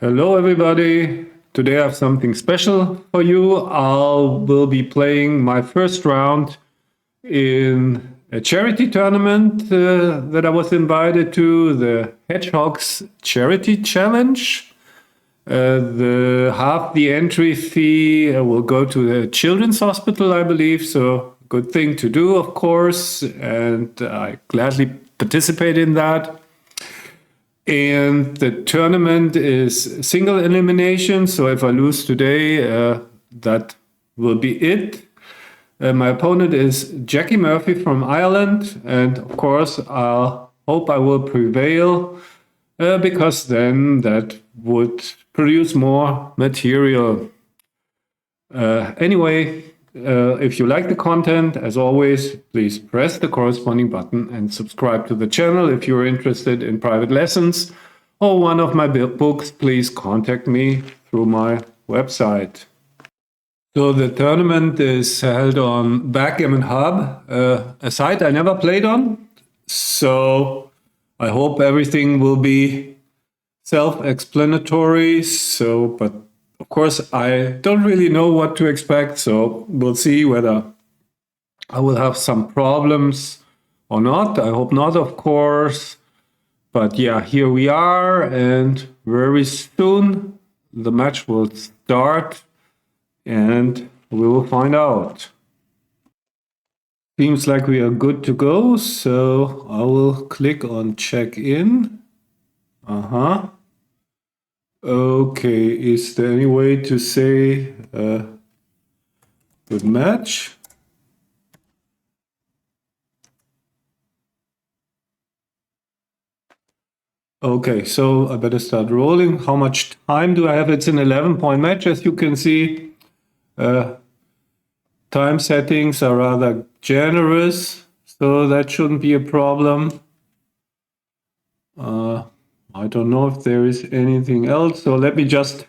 Hello, everybody. Today I have something special for you. I will be playing my first round in a charity tournament that I was invited to, the Hedgehogs Charity Challenge. The half the entry fee will go to the children's hospital, I believe. So good thing to do, of course, and I gladly participate in that. And the tournament is single elimination. So if I lose today, that will be it. My opponent is Jackie Murphy from Ireland. And of course, I hope I will prevail because then that would produce more material. Anyway, if you like the content, as always, please press the corresponding button and subscribe to the channel. If you're interested in private lessons or one of my books, please contact me through my website. So the tournament is held on Backgammon Hub, a site I never played on. So I hope everything will be self-explanatory. But of course, I don't really know what to expect, so we'll see whether I will have some problems or not. I hope not, of course. But yeah, here we are, and very soon the match will start, and we will find out. Seems like we are good to go, so I will click on check in. Okay, is there any way to say good match? Okay, so I better start rolling. How much time do I have? It's an 11-point match, as you can see. Time settings are rather generous, so that shouldn't be a problem. I don't know if there is anything else, so let me just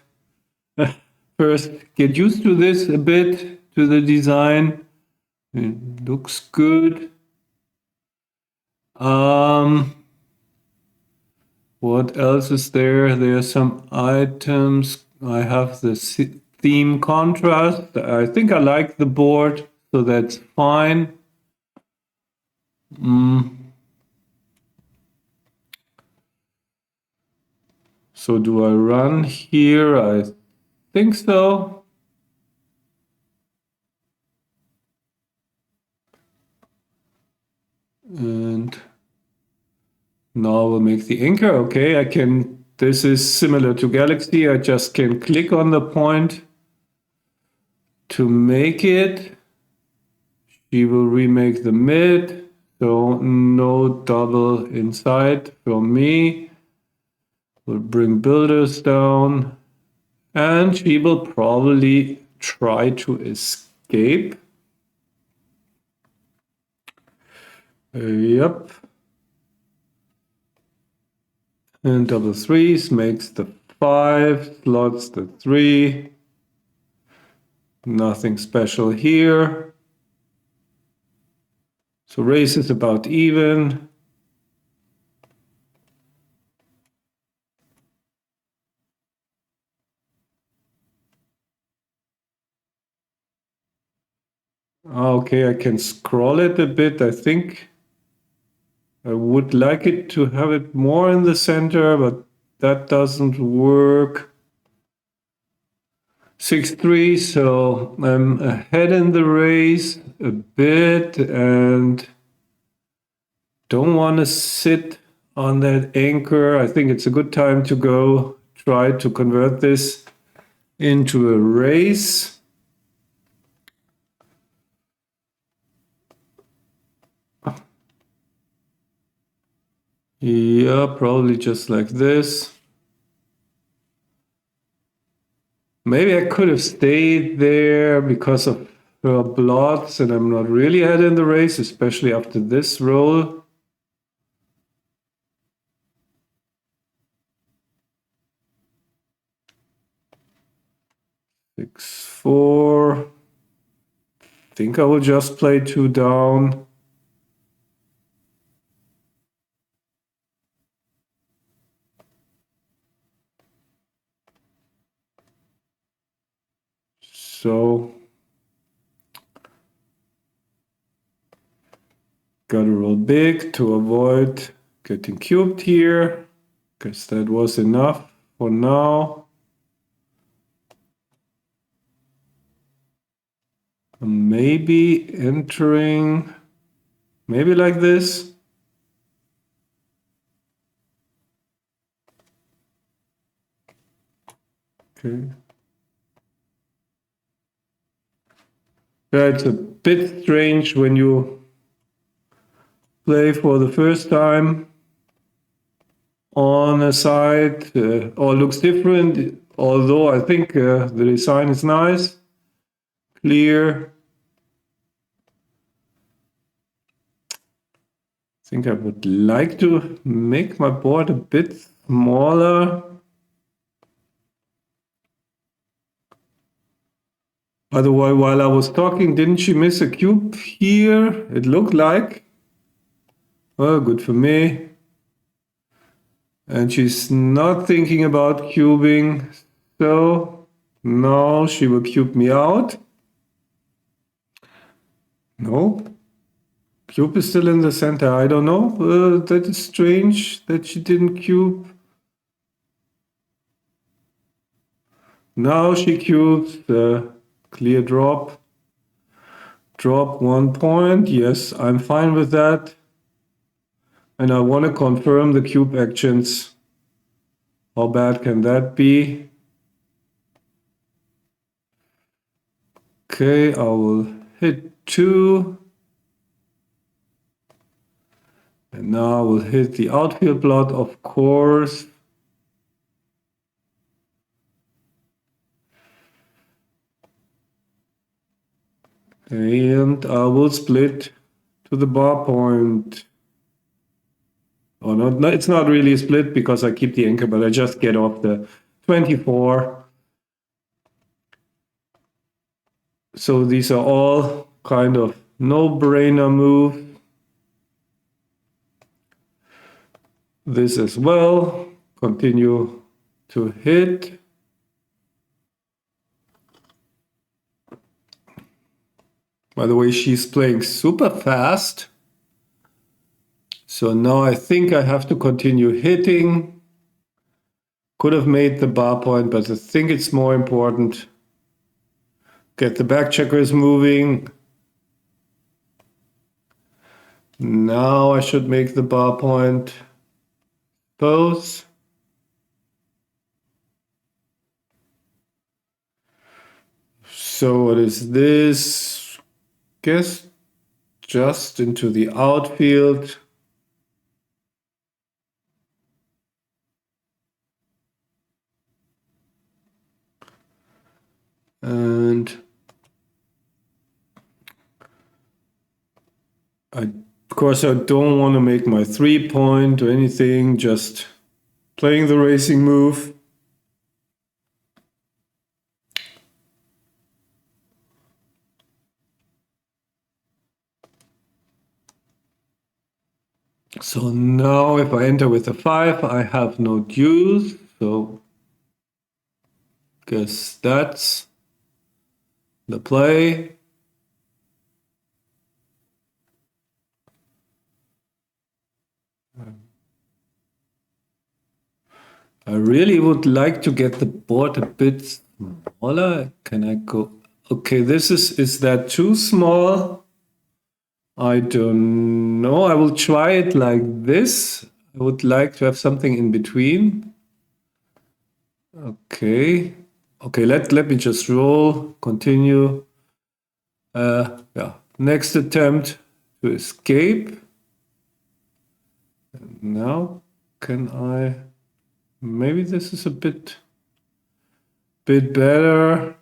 first get used to this a bit, to the design. It looks good. What else is there? There are some items. I have the theme contrast. I think I like the board, so that's fine. So do I run here? I think so. And now we'll make the anchor. Okay, I can, this is similar to Galaxy. I just can click on the point to make it. She will remake the mid, so no double inside for me. We'll bring builders down, and she will probably try to escape. Yep. And double threes makes the 5, slots the 3. Nothing special here. So race is about even. Okay, I can scroll it a bit. I think I would like it to have it more in the center, but that doesn't work. 6-3, so I'm ahead in the race a bit and don't want to sit on that anchor. I think it's a good time to go try to convert this into a race. Yeah, probably just like this. Maybe I could have stayed there because of her blots, and I'm not really ahead in the race, especially after this roll. Six, 4. I think I will just play 2 down. So gotta roll big to avoid getting cubed here. Guess that was enough for now. Maybe entering, maybe like this. Okay. Yeah, it's a bit strange when you play for the first time on a site, or looks different, although I think the design is nice, clear. I think I would like to make my board a bit smaller. By the way, while I was talking, didn't she miss a cube here? It looked like. Well, good for me. And she's not thinking about cubing, so no, she will cube me out. No, cube is still in the center. I don't know. That is strange that she didn't cube. Now she cubes. Clear drop. Drop 1 point. Yes, I'm fine with that. And I want to confirm the cube actions. How bad can that be? Okay, I will hit 2. And now I will hit the outfield plot, of course. And I will split to the bar point. Oh, no, it's not really a split because I keep the anchor, but I just get off the 24. So these are all kind of no-brainer moves. This as well. Continue to hit. By the way, she's playing super fast. So now I think I have to continue hitting. Could have made the bar point, but I think it's more important. Get the back checkers moving. Now I should make the bar point. Both. So what is this? Guess just into the outfield. And of course, I don't want to make my 3-point or anything, just playing the racing move. So now if I enter with a 5, I have no deuce. So guess that's the play. I really would like to get the board a bit smaller. Can I go? Okay, this is that too small? I don't know. I will try it like this. I would like to have something in between. Okay. Okay, let me just roll, continue. Yeah, next attempt to escape. Now, can I? Maybe this is a bit better.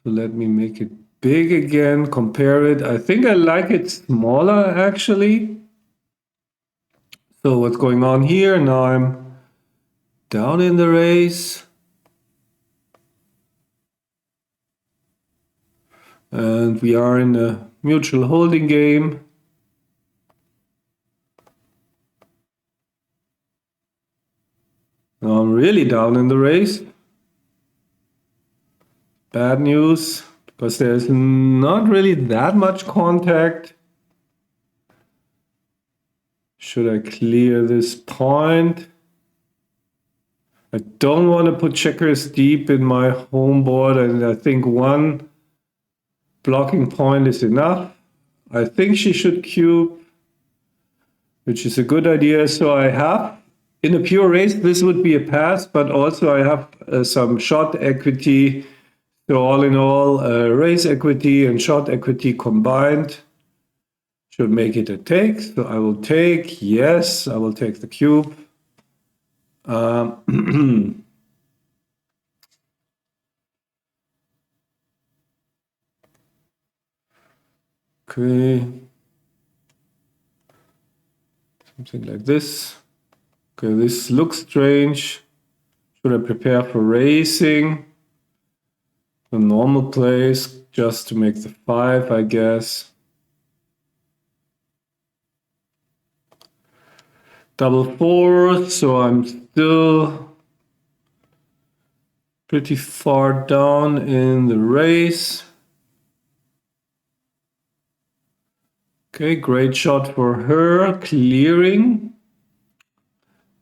So let me make it big again, compare it. I think I like it smaller actually. So what's going on here? Now I'm down in the race. And we are in a mutual holding game. I'm really down in the race. Bad news, because there's not really that much contact. Should I clear this point? I don't want to put checkers deep in my home board, and I think one blocking point is enough. I think she should cube, which is a good idea. So I have, in a pure race, this would be a pass, but also I have some shot equity. So all in all, race equity and shot equity combined should make it a take. So I will take, yes, I will take the cube. Okay. Something like this. Okay, this looks strange. Should I prepare for racing? The normal place, just to make the 5, I guess. Double 4, so I'm still pretty far down in the race. Okay, great shot for her, clearing.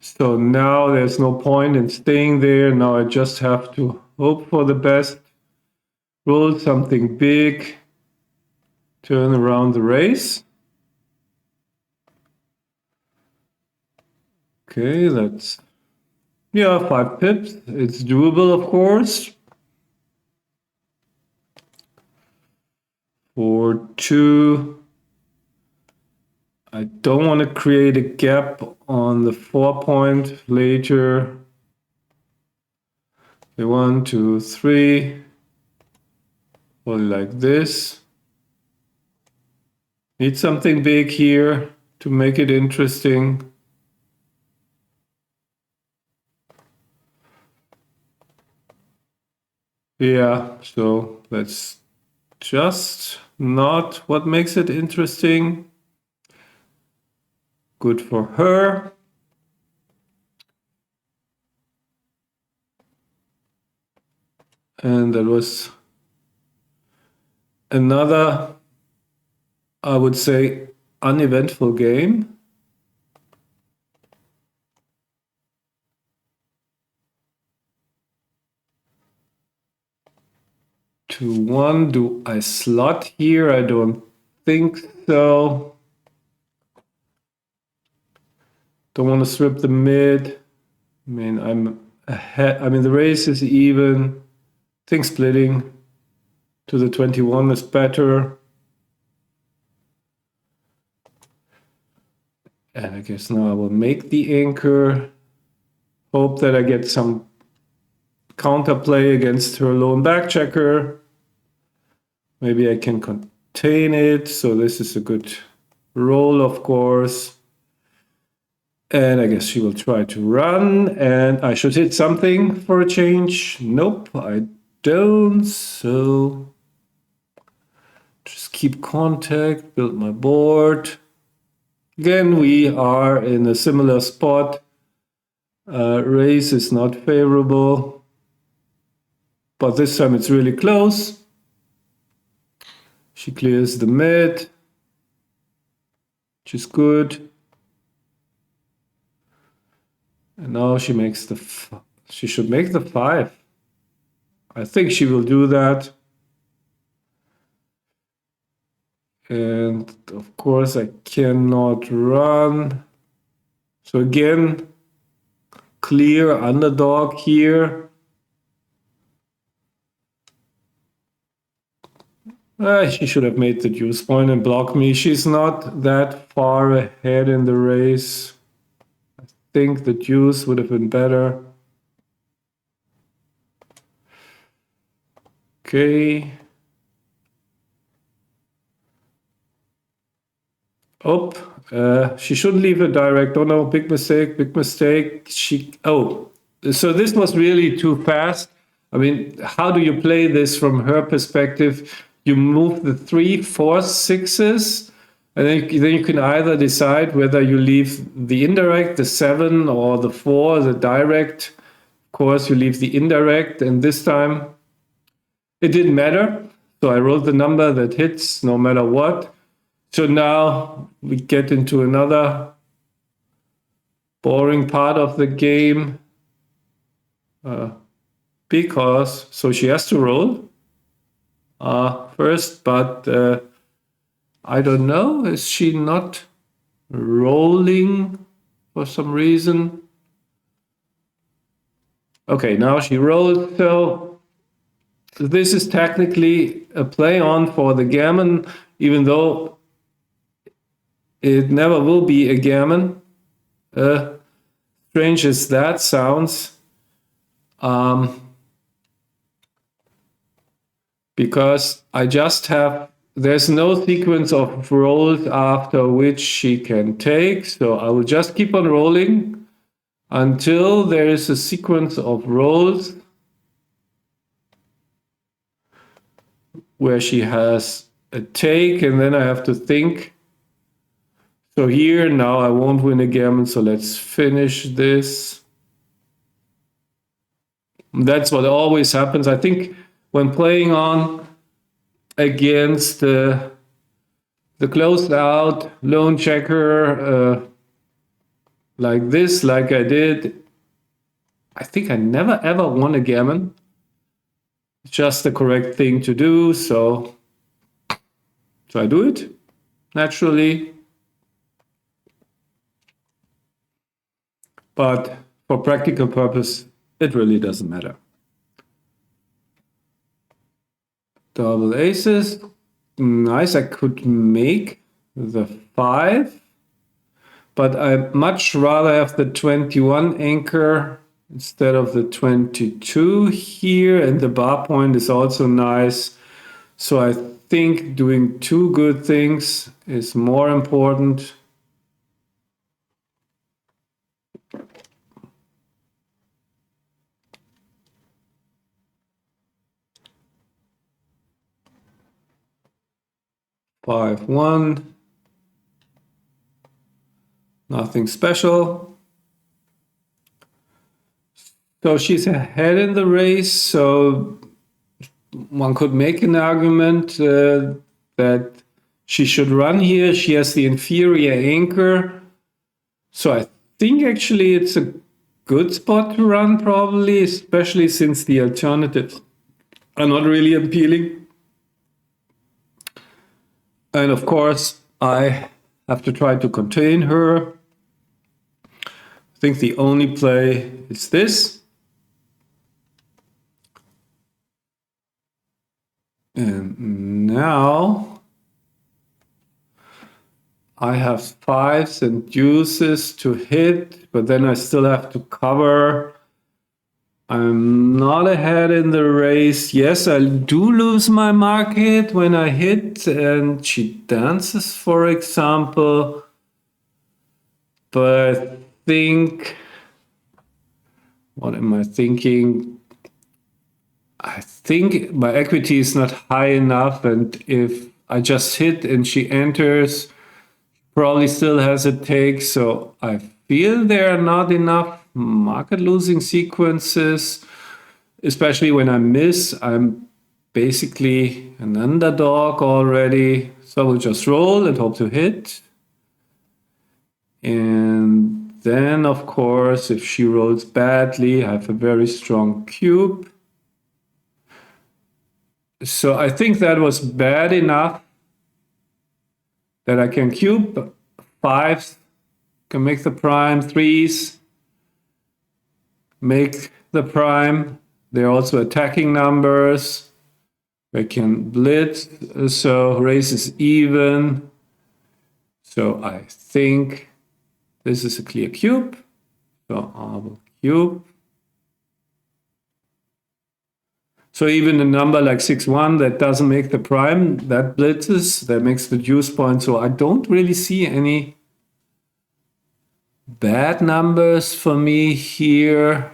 So now there's no point in staying there. Now I just have to hope for the best. Roll something big. Turn around the race. Okay, that's, yeah, 5 pips. It's doable, of course. 4-2. I don't want to create a gap on the 4 point later. Okay, 1, 2, 3. Probably like this. Need something big here to make it interesting. Yeah, so that's just not what makes it interesting. Good for her. And that was another, I would say, uneventful game. To 1, do I slot here? I don't think so. Don't want to strip the mid. I mean, I'm ahead. I mean, the race is even. I think splitting to the 21 is better. And I guess now I will make the anchor. Hope that I get some counterplay against her lone back checker. Maybe I can contain it. So this is a good roll, of course. And I guess she will try to run, and I should hit something for a change. Nope, I don't. So just keep contact, build my board. Again, we are in a similar spot. Race is not favorable, but this time it's really close. She clears the mid, which is good. And now she makes the, she should make the 5. I think she will do that. And of course I cannot run. So again, clear underdog here. She should have made the deuce point and blocked me. She's not that far ahead in the race. I think the deuce would have been better. Okay. Oh, she shouldn't leave it direct. Oh no, big mistake, big mistake. So this was really too fast. I mean, how do you play this from her perspective? You move the 3, 4, 6s, and then you can either decide whether you leave the indirect, the 7, or the 4, the direct. course, you leave the indirect, and this time it didn't matter. So I rolled the number that hits no matter what. So now we get into another boring part of the game because, so she has to roll first, but I don't know, is she not rolling for some reason? Okay, now she rolled, so this is technically a play on for the gammon, even though it never will be a gammon. Strange as that sounds, because I just have, there's no sequence of rolls after which she can take, so I will just keep on rolling until there is a sequence of rolls where she has a take, and then I have to think. So here, now I won't win a gammon, so let's finish this. That's what always happens. I think when playing on against the closed out lone checker like this, like I did, I think I never ever won a gammon. It's just the correct thing to do, so I do it naturally. But for practical purpose, it really doesn't matter. Double aces. Nice, I could make the 5, but I much rather have the 21 anchor instead of the 22 here, and the bar point is also nice. So I think doing two good things is more important. Five, one. Nothing special. So she's ahead in the race, so one could make an argument that she should run here. She has the inferior anchor. So I think actually it's a good spot to run, probably, especially since the alternatives are not really appealing. And of course, I have to try to contain her. I think the only play is this. And now I have 5s and deuces to hit, but then I still have to cover. I'm not ahead in the race. Yes, I do lose my market when I hit and she dances, for example. But I think, what am I thinking? I think my equity is not high enough, and if I just hit and she enters, probably still has a take. So I feel there are not enough market losing sequences, especially when I miss. I'm basically an underdog already. So I will just roll and hope to hit. And then, of course, if she rolls badly, I have a very strong cube. So I think that was bad enough that I can cube 5s, can make the prime, 3s, make the prime. They're also attacking numbers. They can blitz, so race is even. So I think this is a clear cube. So I will cube. So even a number like 6-1 that doesn't make the prime, that blitzes, that makes the deuce point. So I don't really see any bad numbers for me here.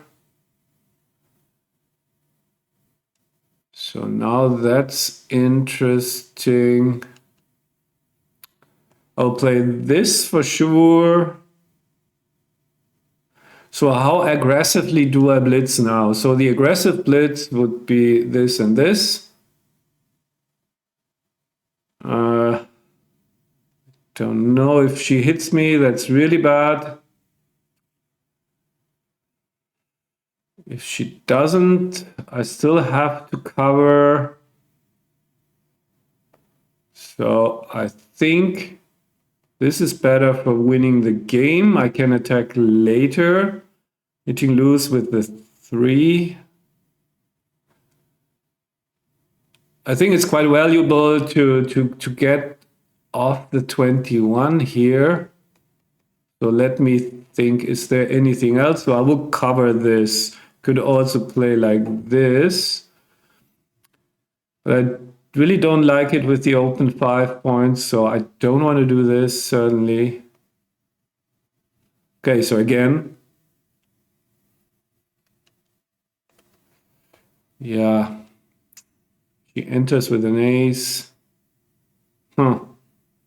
So now that's interesting. I'll play this for sure. So how aggressively do I blitz now? So the aggressive blitz would be this and this. Don't know if she hits me. That's really bad. If she doesn't, I still have to cover. So I think this is better for winning the game. I can attack later, hitting loose with the 3. I think it's quite valuable to get off the 21 here. So let me think, is there anything else? So I will cover this. Could also play like this. But I really don't like it with the open 5 points, so I don't want to do this, certainly. Okay, so again. Yeah. She enters with an ace.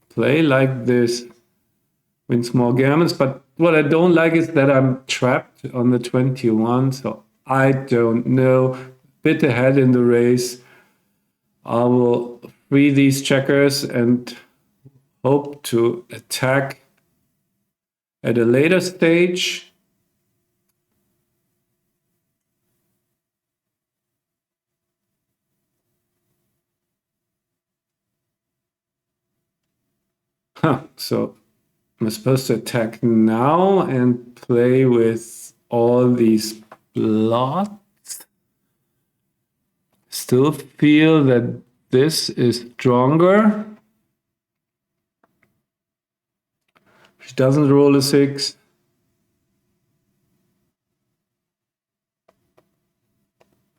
Play like this. Wins more gammons, but what I don't like is that I'm trapped on the 21, so I don't know. Bit ahead in the race. I will free these checkers and hope to attack at a later stage. So I'm supposed to attack now and play with all these blots. Still feel that this is stronger. She doesn't roll a 6.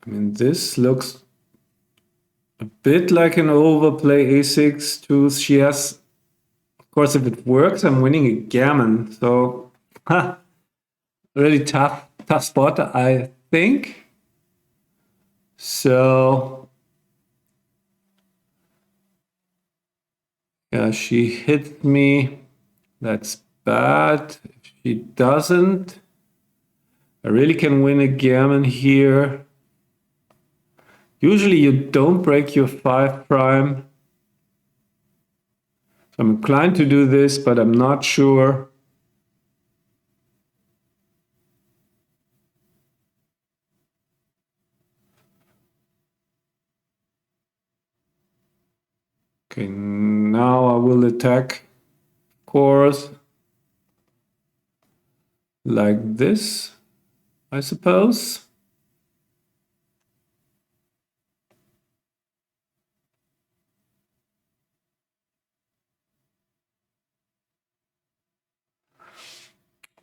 I mean, this looks a bit like an overplay a6 too. She has, of course, if it works, I'm winning a gammon. So, really tough spot, I think. So, yeah, she hit me. That's bad. If she doesn't, I really can win a gammon here. Usually you don't break your 5 prime. So I'm inclined to do this, but I'm not sure. Okay, now I will attack, of course, like this, I suppose.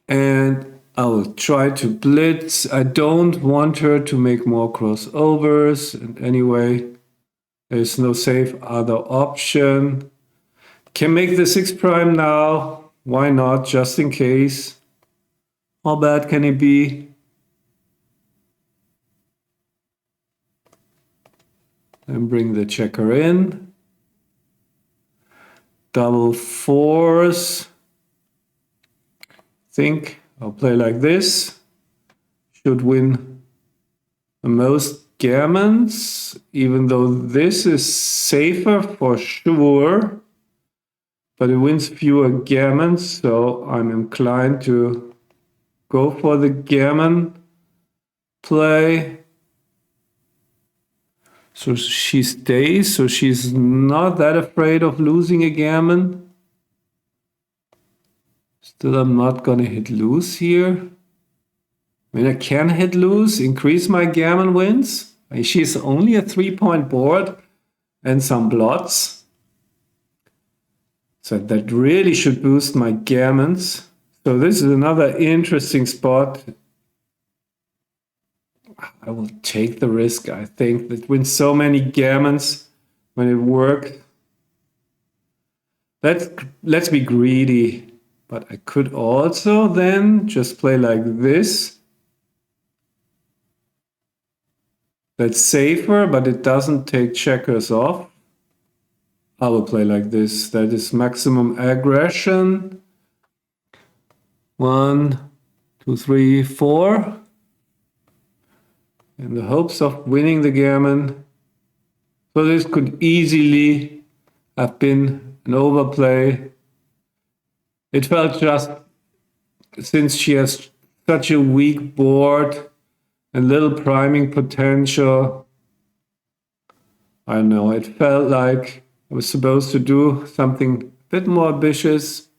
And I will try to blitz. I don't want her to make more crossovers. And anyway, there's no safe other option. Can make the 6 prime now. Why not? Just in case. How bad can it be? And bring the checker in. Double 4s. Think I'll play like this. Should win the most gammons, even though this is safer for sure. But it wins fewer gammons, so I'm inclined to go for the gammon play. So she stays, so she's not that afraid of losing a gammon. Still, I'm not gonna hit loose here. I mean, I can hit loose, increase my gammon wins. She's only a 3-point board and some blots. So that really should boost my gammons. So this is another interesting spot. I will take the risk, I think. That wins so many gammons when it works. Let's be greedy. But I could also then just play like this. That's safer, but it doesn't take checkers off. I will play like this. That is maximum aggression. 1, 2, 3, 4. In the hopes of winning the gammon. So this could easily have been an overplay. It felt just, since she has such a weak board and little priming potential, I don't know, it felt like I was supposed to do something a bit more ambitious.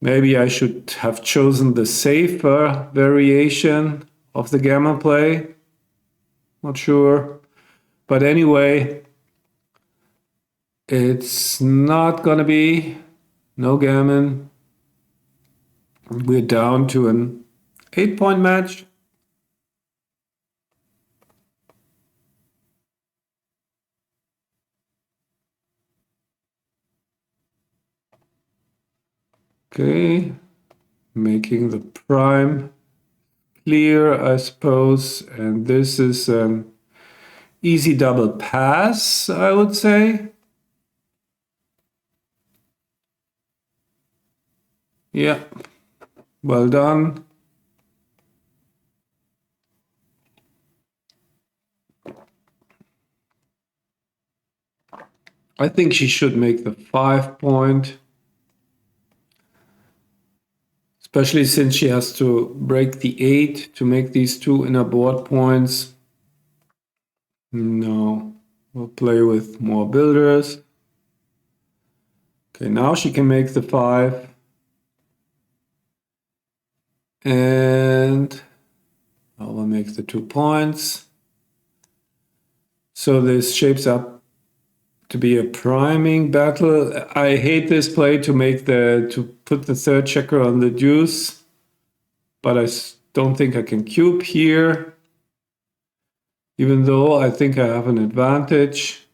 Maybe I should have chosen the safer variation of the gammon play. Not sure. But anyway, it's not gonna be no gammon. We're down to an 8-point match. Okay, making the prime clear, I suppose. And this is an easy double pass, I would say. Yeah, well done. I think she should make the 5-point. Especially since she has to break the 8 to make these 2 inner board points. No, we'll play with more builders. Okay, now she can make the 5. And I will make the 2 points. So this shapes up to be a priming battle. I hate this play to put the third checker on the deuce, but I don't think I can cube here, even though I think I have an advantage.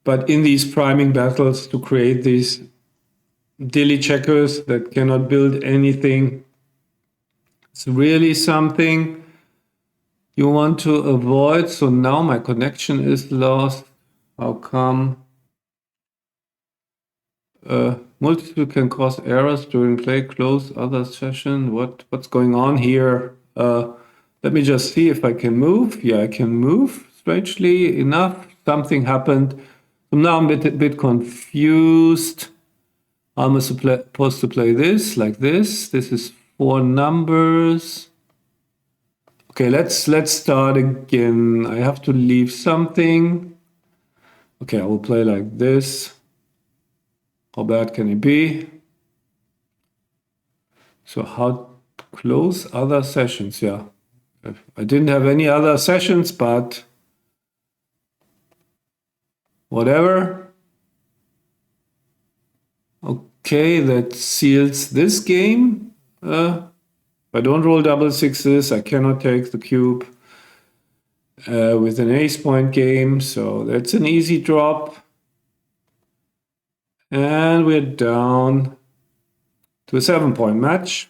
But in these priming battles, to create these dilly checkers that cannot build anything, it's really something you want to avoid. So now my connection is lost. How come? Multitude can cause errors during play, close other session. What's going on here? Let me just see if I can move. Yeah, I can move. Strangely enough, something happened. So now I'm a bit confused. I'm supposed to play this like this. This is 4 numbers. Okay, let's start again. I have to leave something. Okay, I will play like this. How bad can it be? So how close other sessions? Yeah, I didn't have any other sessions, but whatever. Okay, that seals this game. If I don't roll double sixes, I cannot take the cube with an ace point game. So that's an easy drop. And we're down to a 7-point match.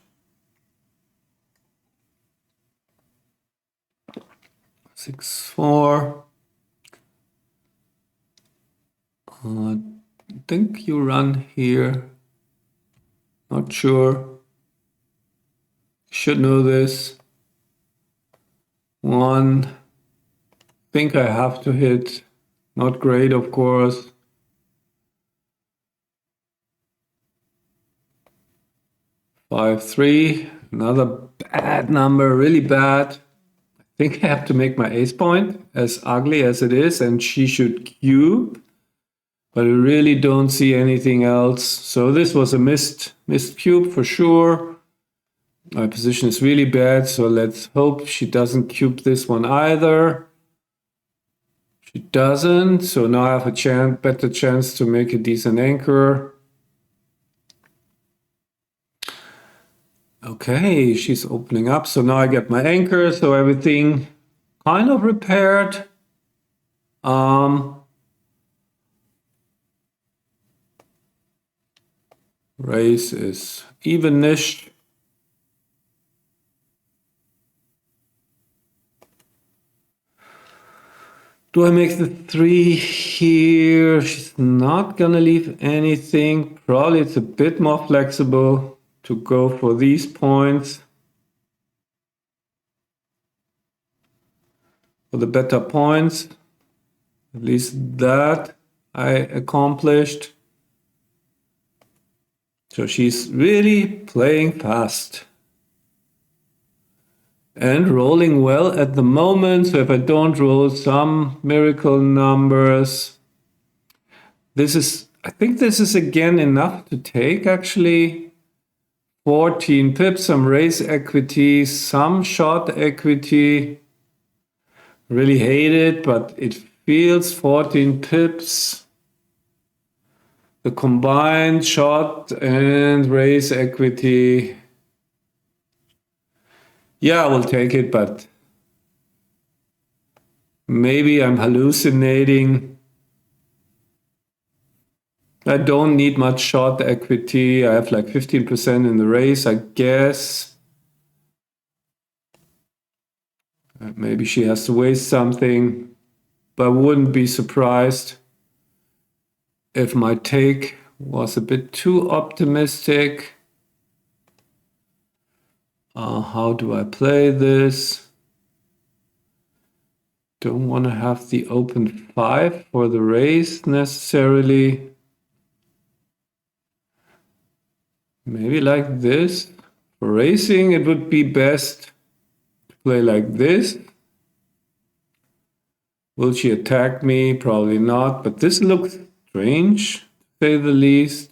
6-4. I think you run here. Not sure. Should know this. 1. Think I have to hit. Not great, of course. 5-3. Another bad number, really bad. I think I have to make my ace point, as ugly as it is, and she should cube. But I really don't see anything else. So this was a missed cube for sure. My position is really bad, so let's hope she doesn't cube this one either. She doesn't, so now I have a better chance to make a decent anchor. Okay, she's opening up, so now I get my anchor, so everything kind of repaired. Race is evenish. Do I make the 3 here? She's not gonna leave anything. Probably it's a bit more flexible to go for these points. For the better points. At least that I accomplished. So she's really playing fast. And rolling well at the moment. So if I don't roll some miracle numbers, I think this is again enough to take actually. 14 pips, some raise equity, some short equity. Really hate it, but it feels 14 pips. The combined short and raise equity. Yeah, I will take it, but maybe I'm hallucinating. I don't need much short equity. I have like 15% in the race, I guess. Maybe she has to waste something, but I wouldn't be surprised if my take was a bit too optimistic. How do I play this? Don't want to have the open 5 for the race necessarily. Maybe like this. For racing, it would be best to play like this. Will she attack me? Probably not, but this looks strange, to say the least.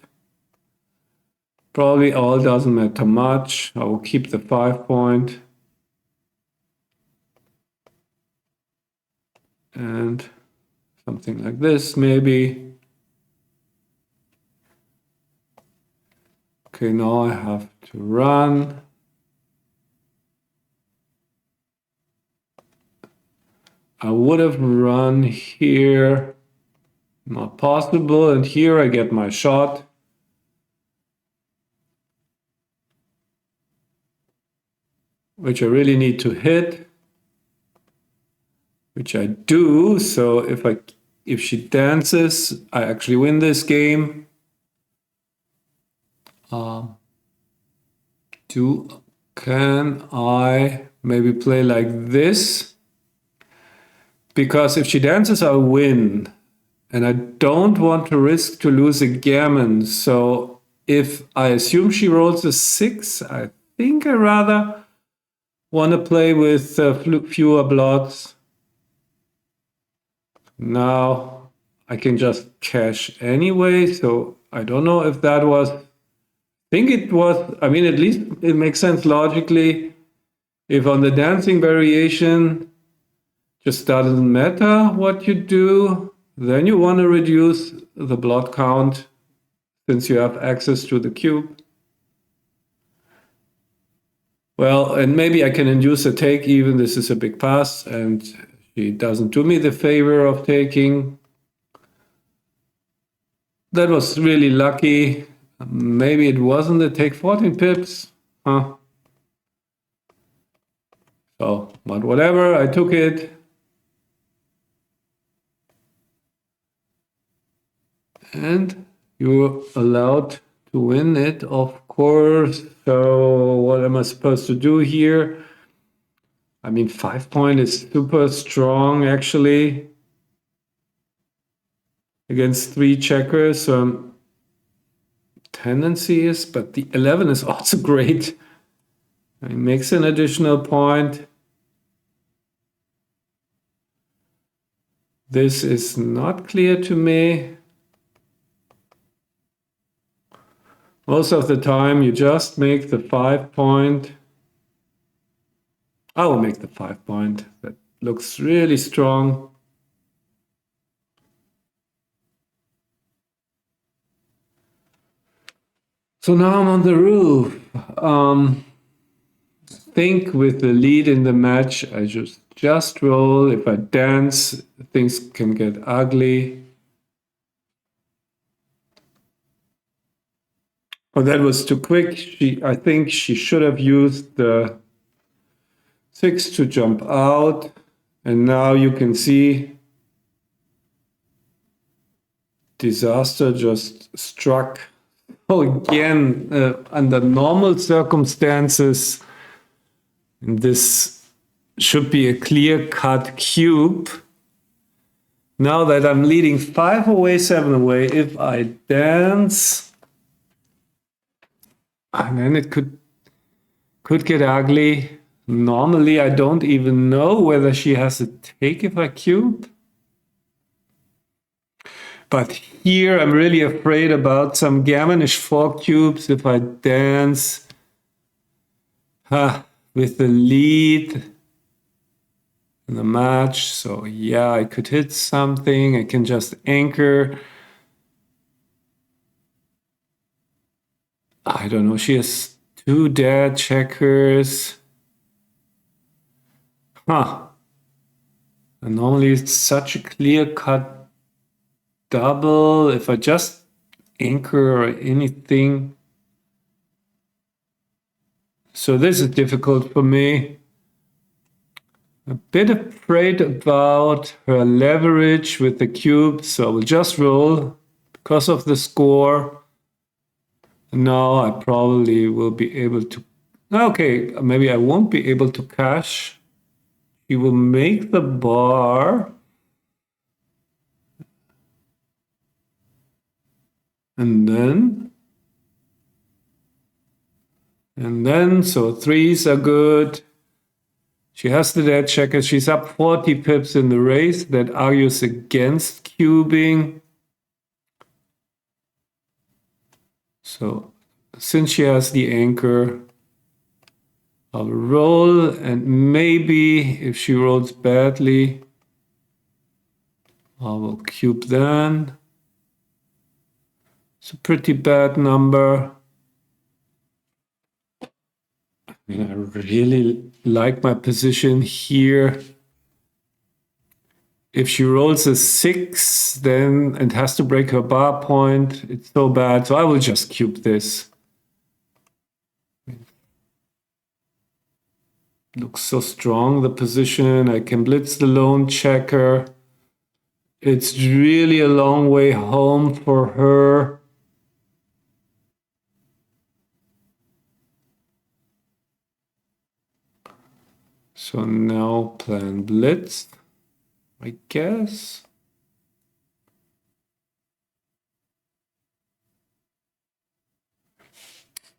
Probably all doesn't matter much. I will keep the 5 point. And something like this, maybe. Okay, now I have to run. I would have run here. Not possible. And here I get my shot. Which I really need to hit. Which I do. So if she dances, I actually win this game. Can I maybe play like this? Because if she dances, I'll win. And I don't want to risk to lose a gammon. So if I assume she rolls a 6, I think I rather want to play with fewer blots. Now I can just cash anyway. So I don't know if that was... I think it was, I mean, at least it makes sense logically. If on the dancing variation, just doesn't matter what you do, then you want to reduce the blot count since you have access to the cube. Well, and maybe I can induce a take even. This is a big pass and she doesn't do me the favor of taking. That was really lucky. Maybe it wasn't a take. 14 pips. Huh? So, but whatever, I took it. And you're allowed to win it, of course. So what am I supposed to do here? I mean, 5 point is super strong, actually, against 3 checkers. So tendency is, but the 11 is also great. It makes an additional point. This is not clear to me. Most of the time, you just make the 5 point. I will make the 5 point. That looks really strong. So now I'm on the roof. I think with the lead in the match, I just roll. If I dance, things can get ugly. Oh, that was too quick. I think she should have used the 6 to jump out. And now you can see disaster just struck. Oh, again, under normal circumstances, this should be a clear-cut cube. Now that I'm leading 5 away, 7 away, if I dance, and then it could get ugly. Normally, I don't even know whether she has a take if I cube. But here, I'm really afraid about some gammonish 4 cubes if I dance with the lead in the match. So yeah, I could hit something. I can just anchor. I don't know. She has 2 dead checkers. And normally it's such a clear-cut double. If I just anchor or anything. So this is difficult for me. A bit afraid about her leverage with the cube, so I will just roll because of the score. Now I probably will be able to... Okay, maybe I won't be able to cash. She will make the bar. And then, so 3s are good. She has the dead checkers. She's up 40 pips in the race. That argues against cubing. So since she has the anchor, I'll roll, and maybe if she rolls badly, I will cube then. It's a pretty bad number. I really like my position here. If she rolls a 6, then it has to break her bar point. It's so bad, so I will just cube this. Looks so strong, the position. I can blitz the lone checker. It's really a long way home for her. So now plan blitz, I guess.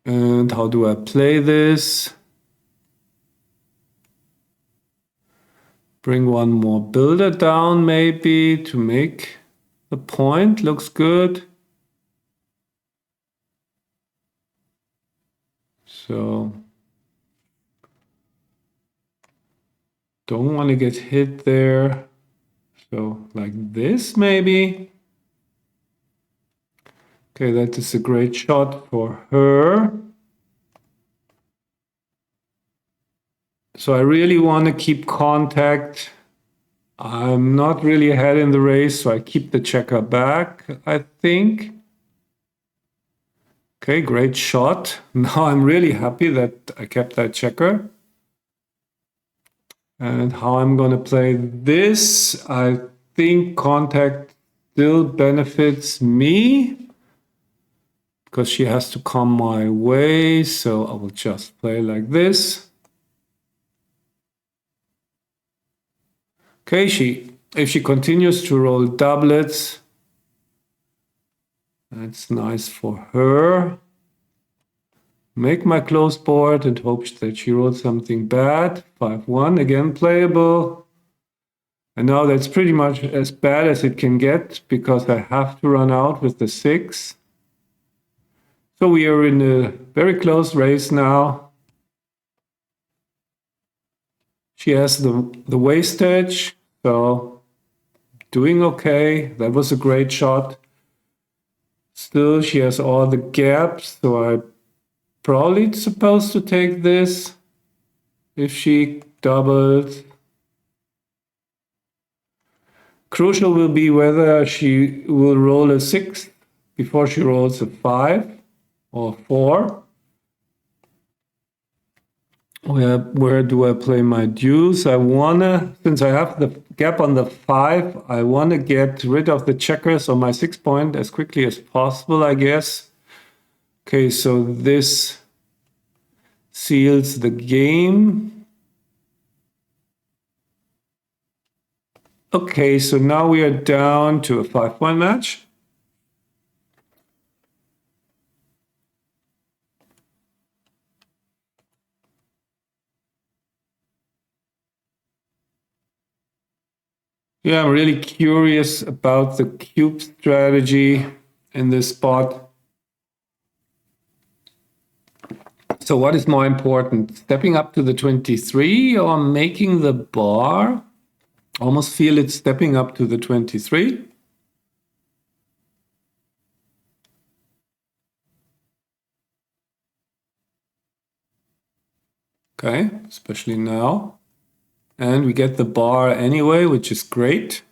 And how do I play this? Bring one more builder down maybe to make the point. Looks good. So don't want to get hit there. So like this maybe. Okay, that is a great shot for her. So I really want to keep contact. I'm not really ahead in the race, so I keep the checker back, I think. Okay, great shot. Now I'm really happy that I kept that checker. And how I'm going to play this, I think contact still benefits me because she has to come my way. So I will just play like this. Okay, if she continues to roll doublets, that's nice for her. Make my close board and hope that she rolls something bad. 5-1, again playable. And now that's pretty much as bad as it can get because I have to run out with the 6. So we are in a very close race now. She has the wastage, so doing okay. That was a great shot. Still, she has all the gaps, so I probably supposed to take this if she doubles. Crucial will be whether she will roll a 6 before she rolls a 5 or 4. Where do I play my deuce? I wanna, since I have gap on the 5. I want to get rid of the checkers on my 6 point as quickly as possible, I guess. Okay, so this seals the game. Okay, so now we are down to a 5-point match. Yeah, I'm really curious about the cube strategy in this spot. So what is more important, stepping up to the 23 or making the bar? Almost feel it's stepping up to the 23. Okay, especially now. And we get the bar anyway, which is great.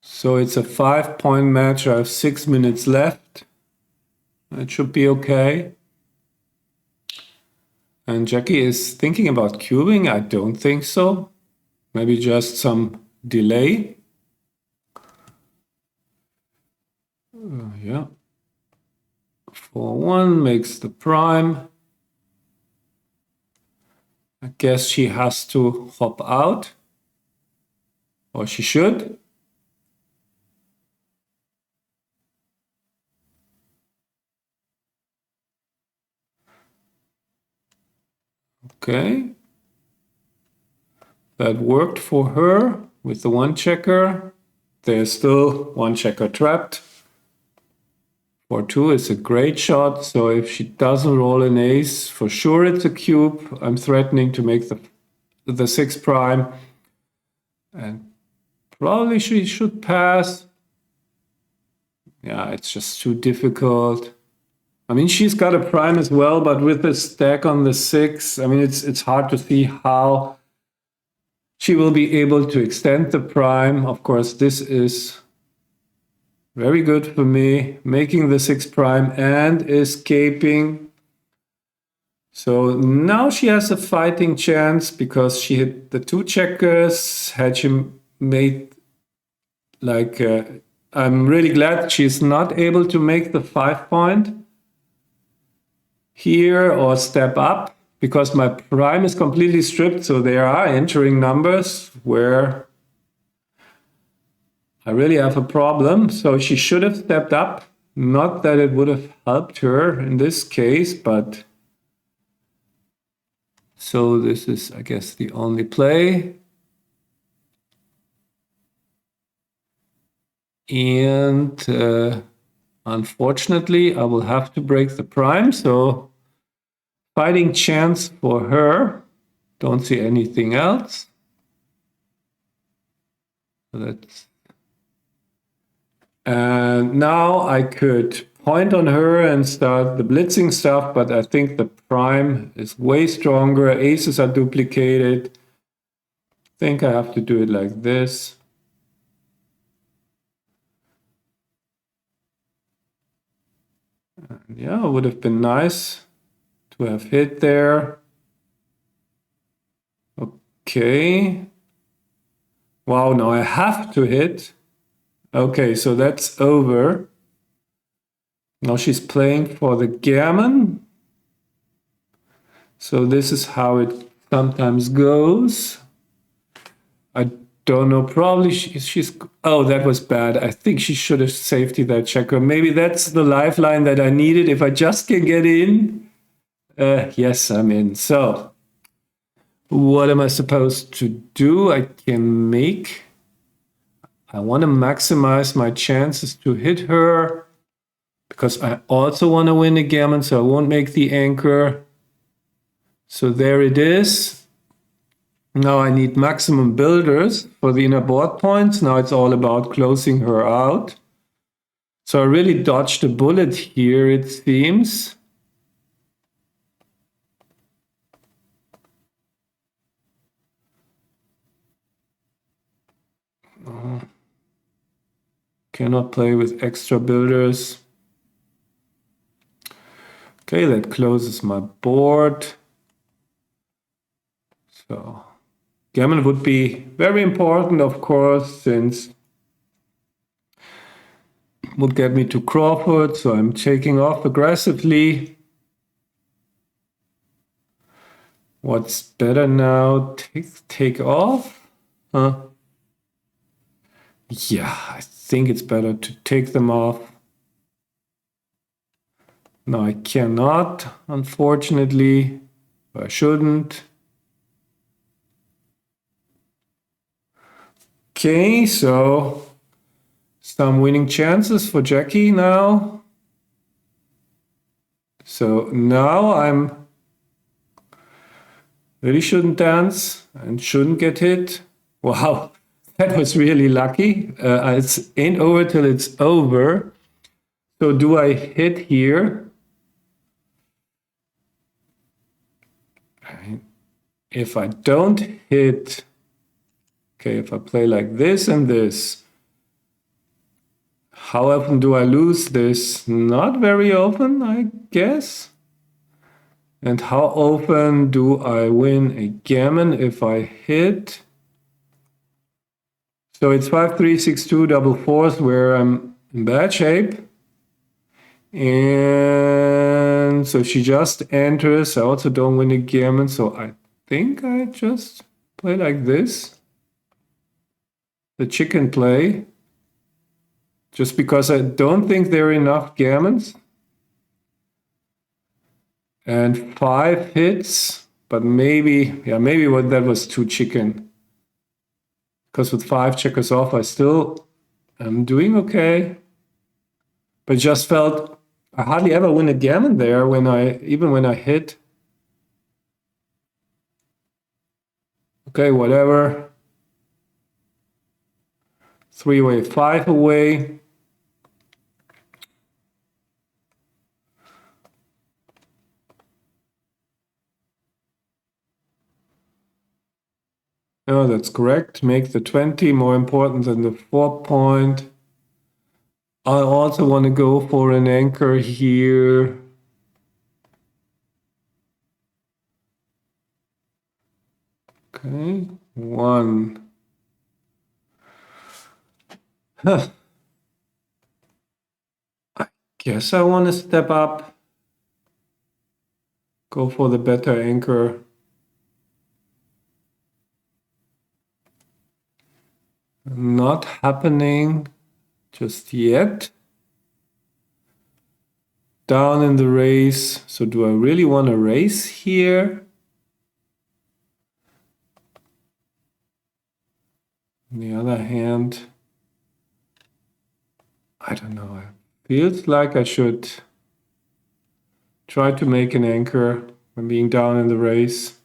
So it's a 5-point match. I have 6 minutes left. That should be okay. And Jackie is thinking about cubing. I don't think so. Maybe just some delay. Yeah. 4-1 makes the prime. I guess she has to hop out. Or she should. Okay. That worked for her with the 1 checker. There's still 1 checker trapped. 4-2 is a great shot. So if she doesn't roll an ace, for sure it's a cube. I'm threatening to make the 6 prime. And probably she should pass. Yeah, it's just too difficult. I mean, she's got a prime as well, but with the stack on the 6, I mean, it's hard to see how she will be able to extend the prime. Of course, this is very good for me, making the 6 prime and escaping. So now she has a fighting chance because she hit the 2 checkers. Had she made like, I'm really glad she's not able to make the 5-point here or step up because my prime is completely stripped. So there are entering numbers where I really have a problem. So she should have stepped up. Not that it would have helped her in this case, but so this is, I guess, the only play. And unfortunately, I will have to break the prime. So fighting chance for her. Don't see anything else. And now I could point on her and start the blitzing stuff, but I think the prime is way stronger. Aces are duplicated. I think I have to do it like this. And yeah, it would have been nice to have hit there. Okay. Wow, now I have to hit. Okay, so that's over. Now she's playing for the gammon. So this is how it sometimes goes. I don't know, probably she's, oh, that was bad. I think she should have safety that checker. Maybe that's the lifeline that I needed. If I just can get in. Yes, I'm in. So what am I supposed to do? I can make, I want to maximize my chances to hit her because I also want to win the gammon, so I won't make the anchor. So there it is. Now I need maximum builders for the inner board points. Now it's all about closing her out. So I really dodged a bullet here, it seems. Cannot play with extra builders. Okay, that closes my board. So gammon would be very important, of course, since it would get me to Crawford. So I'm taking off aggressively. What's better now? Take off? Huh? Yeah, I think it's better to take them off. No, I cannot, unfortunately. I shouldn't. Okay, so some winning chances for Jackie now. So now I'm really shouldn't dance and shouldn't get hit. Wow, that was really lucky. It ain't over till it's over. So do I hit here? If I don't hit, okay, if I play like this and this, how often do I lose this? Not very often, I guess. And how often do I win a gammon if I hit? So it's 5, 3, 6, 2, double fours where I'm in bad shape. And so she just enters. I also don't win a gammon, so I think I just play like this. The chicken play. Just because I don't think there are enough gammons. And 5 hits, but maybe, yeah, maybe that was too chicken. Because with 5 checkers off, I still am doing okay. But just felt I hardly ever win a gammon there even when I hit. Okay, whatever. 3 away, 5 away. No, that's correct. Make the 20 more important than the 4 point. I also want to go for an anchor here. Okay, 1. Huh. I guess I want to step up. Go for the better anchor. Not happening just yet. Down in the race. So do I really want to race here? On the other hand, I don't know. It feels like I should try to make an anchor when being down in the race.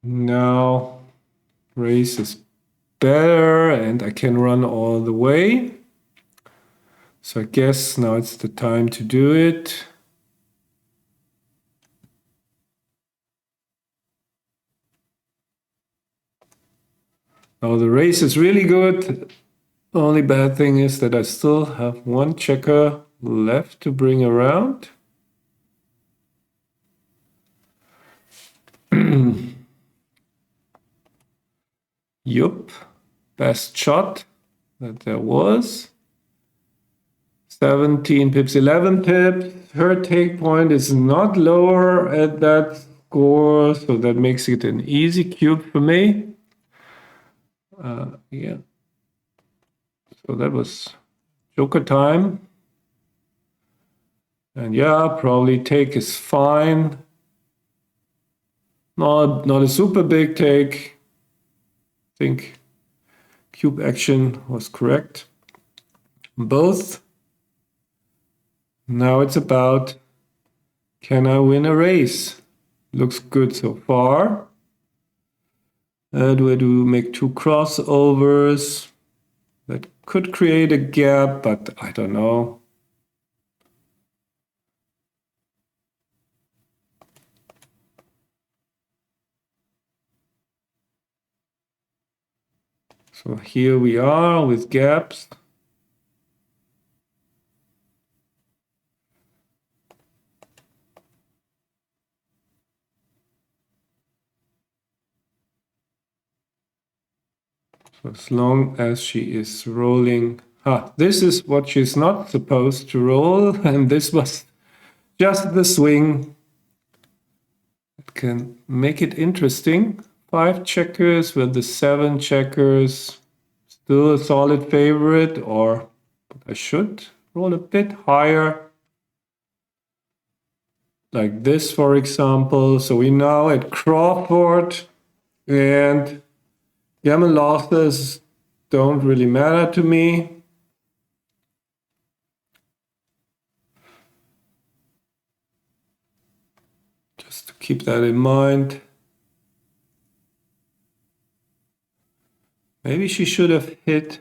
Now, race is better and I can run all the way. So I guess now it's the time to do it. Now the race is really good. The only bad thing is that I still have 1 checker left to bring around. Yup, best shot that there was. 17 pips, 11 pips. Her take point is not lower at that score, so that makes it an easy cube for me. Yeah. So that was joker time. And yeah, probably take is fine. Not a super big take. I think cube action was correct. Both. Now it's about, can I win a race? Looks good so far. Do I make 2 crossovers? That could create a gap, but I don't know. So here we are with gaps. So as long as she is rolling. This is what she's not supposed to roll, and this was just the swing. It can make it interesting. 5 checkers with the 7 checkers. Still a solid favorite, or I should roll a bit higher. Like this, for example. So we're now at Crawford, and gammon losses don't really matter to me. Just to keep that in mind. Maybe she should have hit.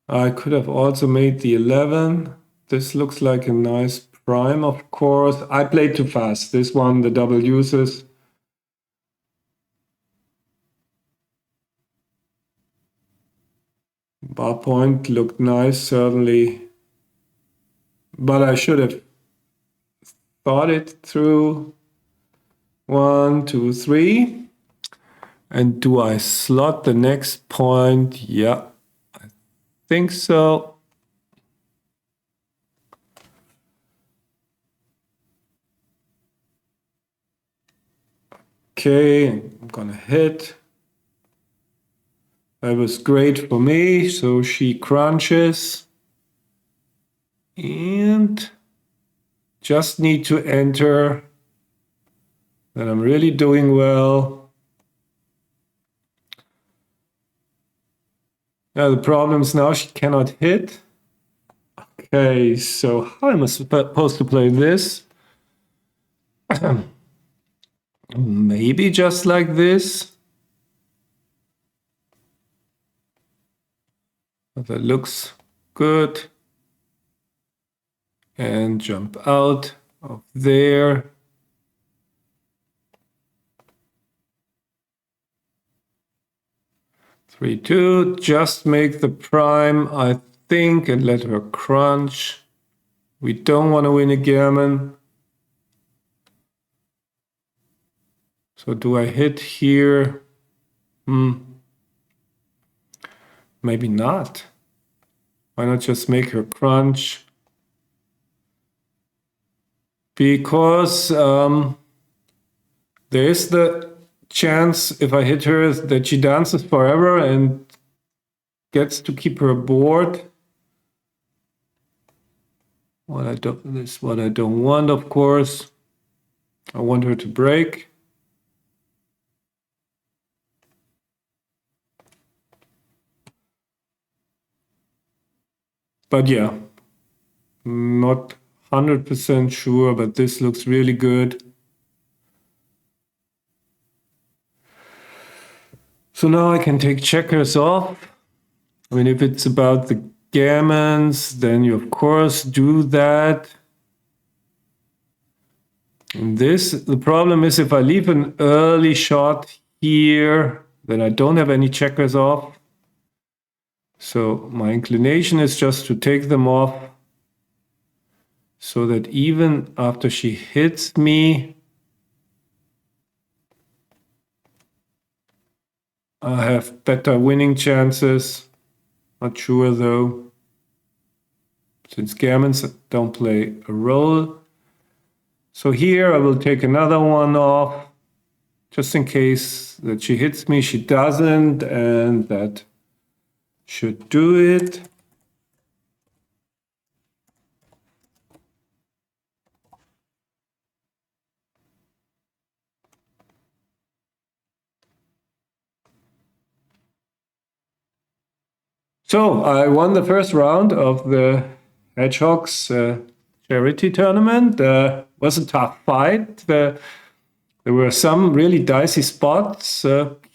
I could have also made the 11. This looks like a nice prime, of course. I played too fast. This one, the double uses. Bar point looked nice, certainly. But I should have thought it through. 1, 2, 3. And do I slot the next point? Yeah, I think so. Okay, I'm gonna hit. That was great for me. So she crunches. And just need to enter. Then I'm really doing well. Now the problem is now she cannot hit. Okay, so how am I supposed to play this? Maybe just like this. That looks good. And jump out of there. Three, 2, just make the prime, I think, and let her crunch. We don't want to win a gammon. So do I hit here? Maybe not. Why not just make her crunch? Because there is the chance if I hit her that she dances forever and gets to keep her board. This is what I don't want, of course. I want her to break. But yeah, not 100% sure, but this looks really good. So now I can take checkers off. I mean, if it's about the gammons, then you of course do that. And the problem is if I leave an early shot here, then I don't have any checkers off. So my inclination is just to take them off so that even after she hits me, I have better winning chances. Not sure though, since gammons don't play a role. So here I will take another one off, just in case that she hits me. She doesn't, and that should do it. So I won the first round of the Hedgehogs charity tournament. Was a tough fight. There were some really dicey spots.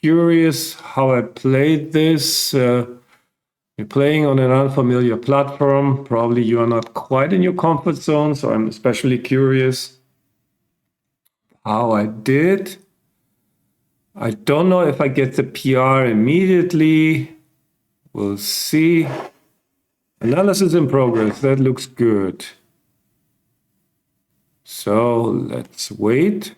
Curious how I played this. You're playing on an unfamiliar platform. Probably you are not quite in your comfort zone, so I'm especially curious how I did. I don't know if I get the PR immediately. We'll see. Analysis in progress. That looks good. So let's wait.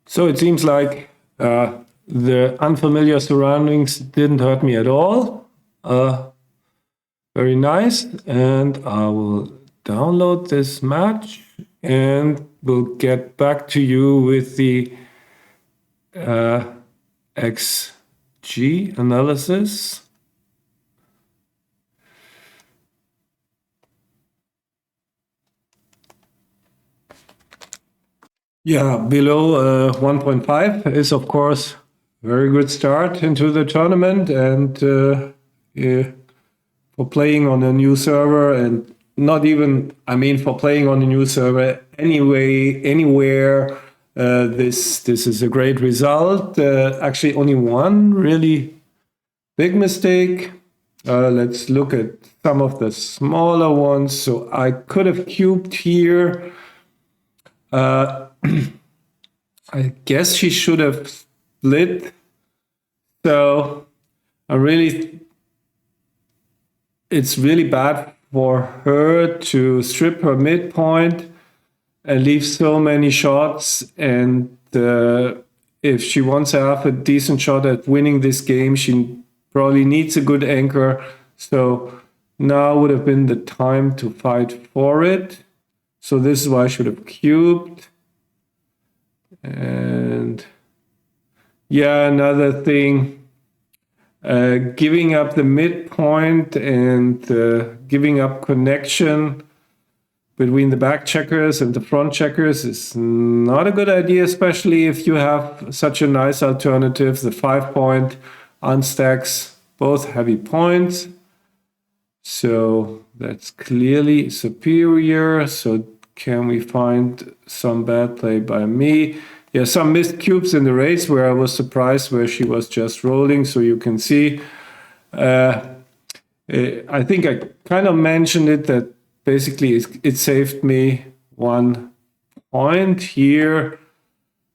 So it seems like the unfamiliar surroundings didn't hurt me at all. Very nice. And I will download this match and we'll get back to you with the XG analysis. Yeah, below 1.5 is of course a very good start into the tournament, and yeah, for playing on a new server, and not even, I mean, for playing on a new server anyway, anywhere, this is a great result. Actually, only one really big mistake. Let's look at some of the smaller ones. So I could have cubed here. I guess she should have split. So it's really bad for her to strip her midpoint and leave so many shots. And if she wants to have a decent shot at winning this game, she probably needs a good anchor. So now would have been the time to fight for it. So this is why I should have cubed. And yeah, another thing, giving up the midpoint and giving up connection between the back checkers and the front checkers is not a good idea, especially if you have such a nice alternative. The 5-point unstacks both heavy points. So that's clearly superior. So can we find some bad play by me? Yeah, some missed cubes in the race where I was surprised where she was just rolling. So you can see, I think I kind of mentioned it, that basically it saved me 1 point here.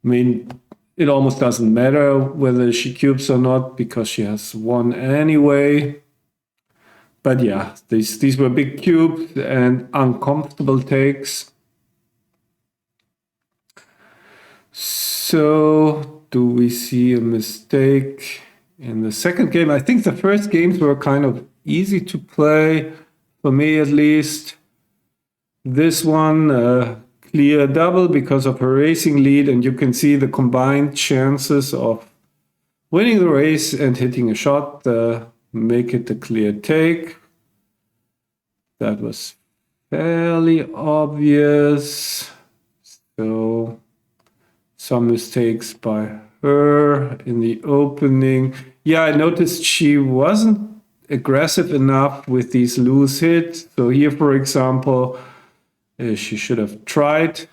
I mean, it almost doesn't matter whether she cubes or not because she has 1 anyway. But yeah, these were big cubes and uncomfortable takes. So, do we see a mistake in the second game? I think the first games were kind of easy to play, for me at least. This one, clear double because of her racing lead, and you can see the combined chances of winning the race and hitting a shot make it a clear take. That was fairly obvious. So some mistakes by her in the opening. Yeah, I noticed she wasn't aggressive enough with these loose hits. So here, for example, she should have tried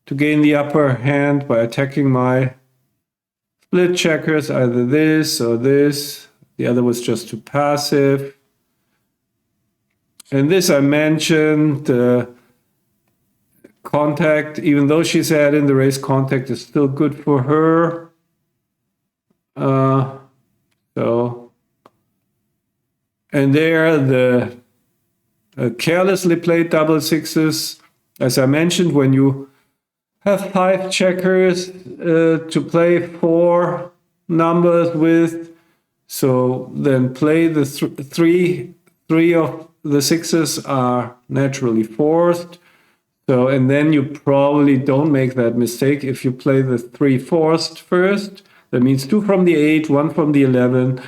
to gain the upper hand by attacking my split checkers, either this or this. The other was just too passive. And this I mentioned, contact, even though she said in the race contact is still good for her. And there the carelessly played double sixes. As I mentioned, when you have 5 checkers to play 4 numbers with, so then play the three of the sixes are naturally forced. So, and then you probably don't make that mistake if you play the 3 forced first. That means 2 from the 8, 1 from the 11,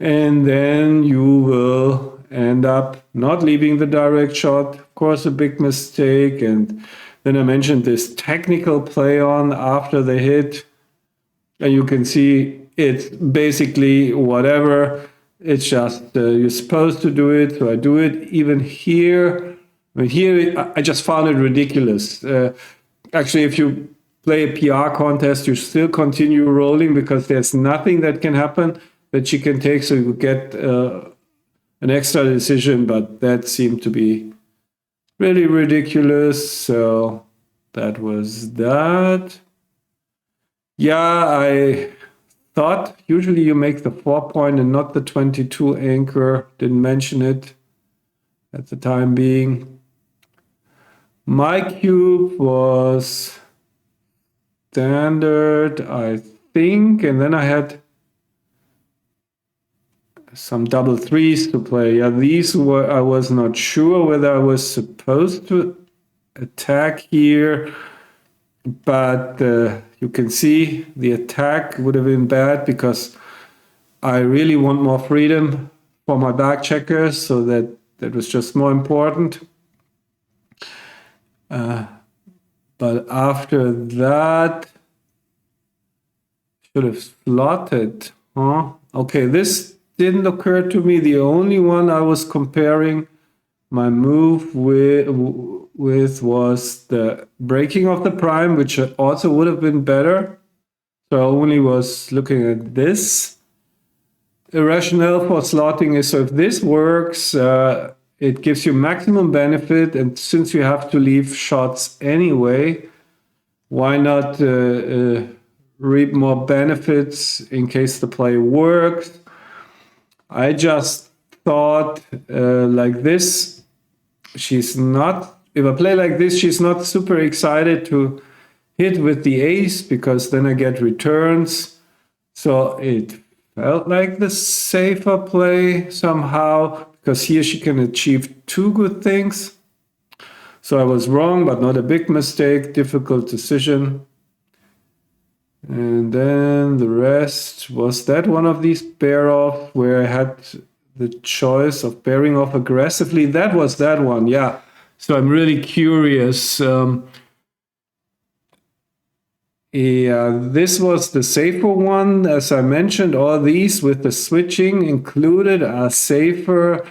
and then you will end up not leaving the direct shot. Of course, a big mistake. And then I mentioned this technical play on after the hit, and you can see it's basically whatever. It's just you're supposed to do it, so I do it. Even here, I mean, here I just found it ridiculous. Actually, if you play a PR contest, you still continue rolling because there's nothing that can happen that she can take, so you get an extra decision, but that seemed to be really ridiculous. So that was that. Yeah, I thought. Usually you make the 4-point and not the 22 anchor. Didn't mention it at the time being. My cube was standard, I think, and then I had some double threes to play. Yeah, these were, I was not sure whether I was supposed to attack here, but you can see the attack would have been bad because I really want more freedom for my back checkers, so that was just more important. But after that, should have slotted, huh? Okay, this didn't occur to me. The only one I was comparing my move with was the breaking of the prime, which also would have been better. So I only was looking at this. The rationale for slotting is, so if this works, it gives you maximum benefit, and since you have to leave shots anyway, why not reap more benefits in case the play works? I just thought like this, she's not, if I play like this, she's not super excited to hit with the ace because then I get returns. So it felt like the safer play somehow, because here she can achieve two good things. So I was wrong, but not a big mistake, difficult decision. And then the rest, was that one of these bear off where I had the choice of bearing off aggressively? That was that one, yeah. So I'm really curious. Yeah, this was the safer one. As I mentioned, all these with the switching included are safer,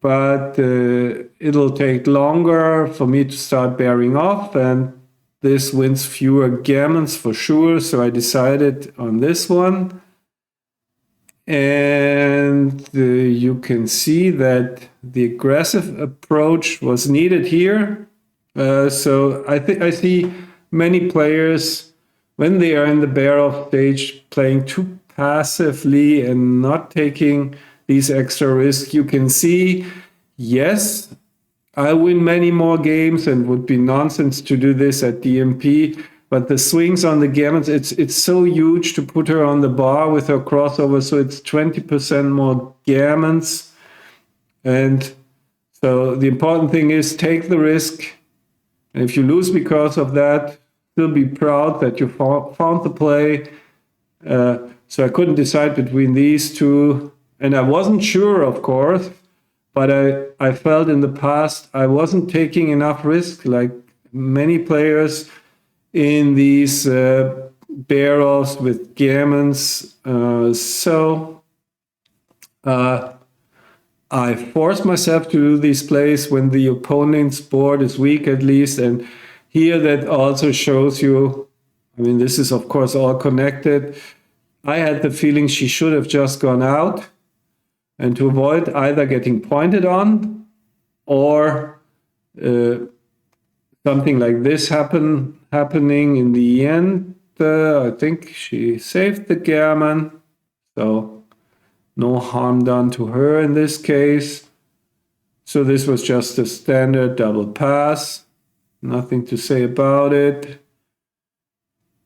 but it'll take longer for me to start bearing off, and this wins fewer gammons for sure. So I decided on this one. And you can see that the aggressive approach was needed here. So I see many players, when they are in the bear-off stage, playing too passively and not taking these extra risks. You can see, yes, I win many more games and would be nonsense to do this at DMP, but the swings on the gammons, it's so huge to put her on the bar with her crossover, so it's 20% more gammons. And so the important thing is take the risk. And if you lose because of that, still be proud that you found the play. So I couldn't decide between these two. And I wasn't sure, of course, but I felt in the past I wasn't taking enough risk, like many players in these bear-offs with gammons. So I forced myself to do these plays when the opponent's board is weak, at least. And here that also shows you, I mean, this is of course all connected. I had the feeling she should have just gone out, and to avoid either getting pointed on or something like this happening in the end. I think she saved the gammon, so no harm done to her in this case. So this was just a standard double pass, nothing to say about it.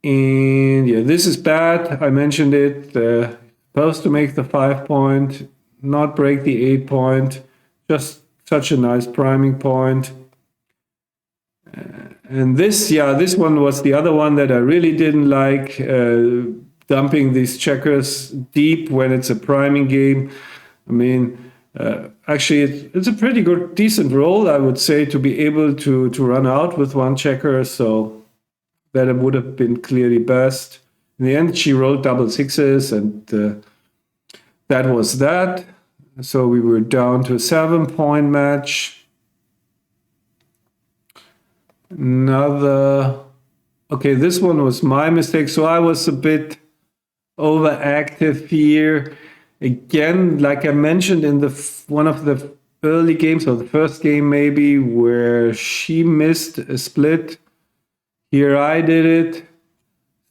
And yeah, this is bad. I mentioned it. Supposed to make the 5-point, not break the 8-point. Just such a nice priming point. And this one was the other one that I really didn't like. Dumping these checkers deep when it's a priming game. I mean, actually, it's a pretty good, decent roll, I would say, to be able to run out with one checker. So that would have been clearly best. In the end, she rolled double sixes, and that was that. So we were down to a 7-point match. Okay, this one was my mistake. So I was a bit overactive here. Again, like I mentioned in one of the early games, or the first game maybe, where she missed a split. Here I did it.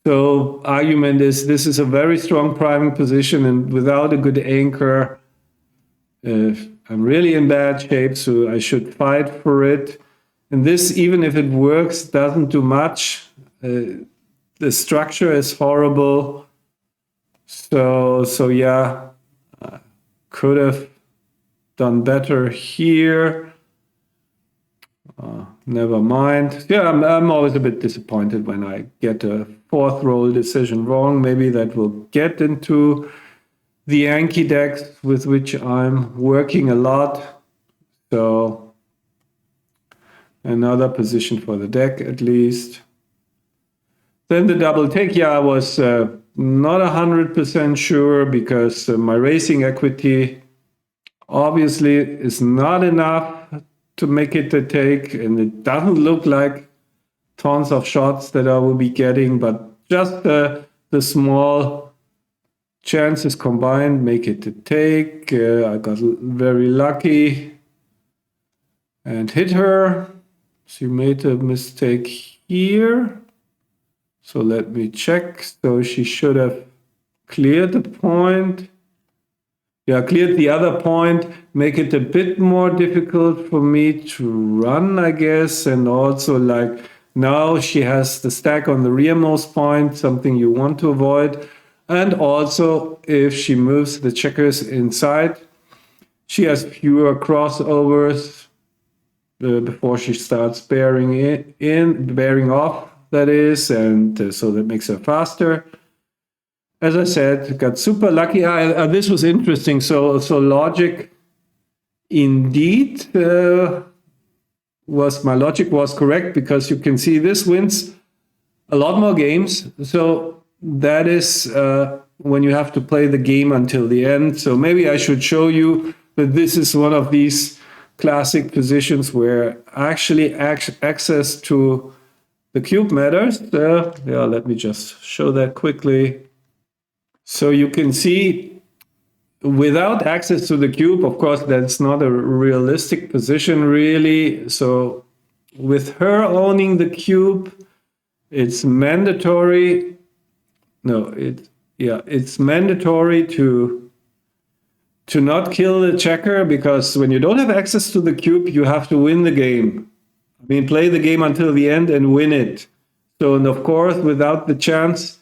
So argument is this is a very strong priming position, and without a good anchor, I'm really in bad shape, so I should fight for it. And this, even if it works, doesn't do much. The structure is horrible. So yeah, could have done better here. Never mind. Yeah, I'm always a bit disappointed when I get a fourth roll decision wrong. Maybe that will get into the Yankee decks with which I'm working a lot. So another position for the deck at least. Then the double take. Yeah, I was not 100% sure because my racing equity obviously is not enough to make it a take, and it doesn't look like tons of shots that I will be getting, but just the small chances combined make it a take. I got very lucky and hit her. She made a mistake here. So let me check. So she should have cleared the point. Yeah, cleared the other point, make it a bit more difficult for me to run, I guess. And also, like, now she has the stack on the rearmost point, something you want to avoid. And also, if she moves the checkers inside, she has fewer crossovers before she starts bearing off, that is. And so that makes her faster. As I said, got super lucky. This was interesting. So logic, indeed, my logic was correct, because you can see this wins a lot more games. So that is when you have to play the game until the end. So maybe I should show you that this is one of these classic positions where actually access to the cube matters. Yeah, let me just show that quickly. So you can see, without access to the cube, of course, that's not a realistic position, really. So with her owning the cube, it's mandatory. It's mandatory to not kill the checker, because when you don't have access to the cube, you have to win the game. I mean, play the game until the end and win it. So, and of course, without the chance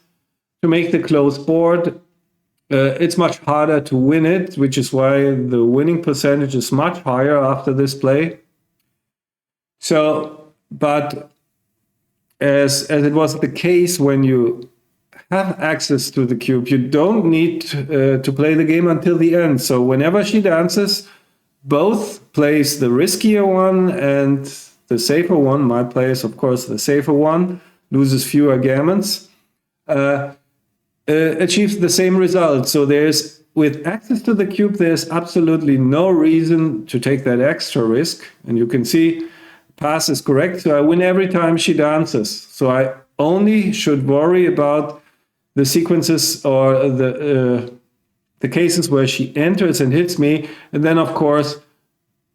to make the close board, it's much harder to win it, which is why the winning percentage is much higher after this play. So, but as it was the case when you have access to the cube, you don't need to play the game until the end. So whenever she dances, both plays the riskier one and the safer one. My play is, of course, the safer one, loses fewer gammons. Achieves the same result. So with access to the cube, there's absolutely no reason to take that extra risk. And you can see pass is correct. So I win every time she dances. So I only should worry about the sequences or the cases where she enters and hits me. And then, of course,